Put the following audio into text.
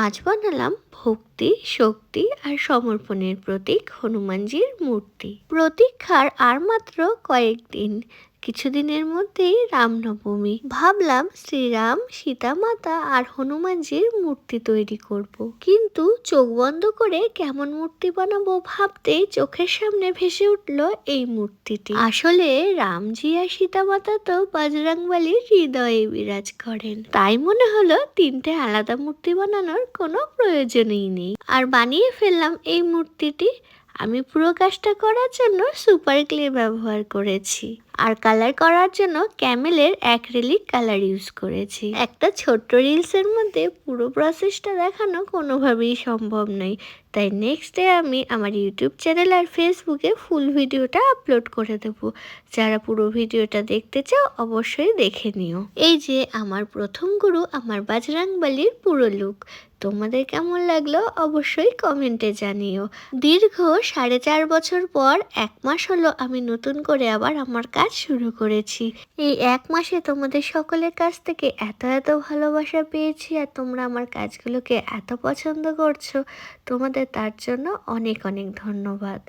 আজ বানালাম ভক্তি, শক্তি আর সমর্পণের প্রতীক হনুমানজির মূর্তি। প্রতীক্ষার আর মাত্র কয়েকদিন, কিছুদিনের মধ্যেই রামনবমী। ভাবলাম শ্রীরাম, সীতা মাতা আর হনুমানজির মূর্তি তৈরি করব। কিন্তু চোখ বন্ধ করে কেমন মূর্তি বানাবো ভাবতেই চোখের সামনে ভেসে উঠল এই মূর্তিটি। আসলে রামজি আর সীতা মাতা তো বজরংবলীর হৃদয়ে বিরাজ করেন, তাই মনে হলো তিনটে আলাদা মূর্তি বানানোর কোনো প্রয়োজনই নেই। আর বানিয়ে ফেললাম এই মূর্তিটি। আমি পুরো কাজটা করার জন্য সুপার ক্লে ব্যবহার করেছি, আর কালার করার জন্য ক্যামেলের অ্যাক্রিলিক কালার ইউজ করেছি। একটা ছোট্ট রিলসের মধ্যে পুরো প্রসেসটা দেখানো কোনোভাবেই সম্ভব নয়, তাই নেক্সট ডে আমি আমার ইউটিউব চ্যানেল আর ফেসবুকে ফুল ভিডিওটা আপলোড করে দেবো। যারা পুরো ভিডিওটা দেখতে চাও অবশ্যই দেখে নিও। এই যে আমার প্রথম গুরু, আমার বজরংবলীর পুরো লুক। তোমাদের কেমন লাগলো অবশ্যই কমেন্টে জানিও। দীর্ঘ 4.5 বছর পর 1 মাস হলো আমি নতুন করে আবার আমার কাজ শুরু করেছি। এই 1 মাসে তোমাদের সকলের কাছ থেকে এত ভালোবাসা পেয়েছি, আর তোমরা আমার কাজগুলোকে এত পছন্দ করছো, তোমাদের তার জন্য অনেক ধন্যবাদ।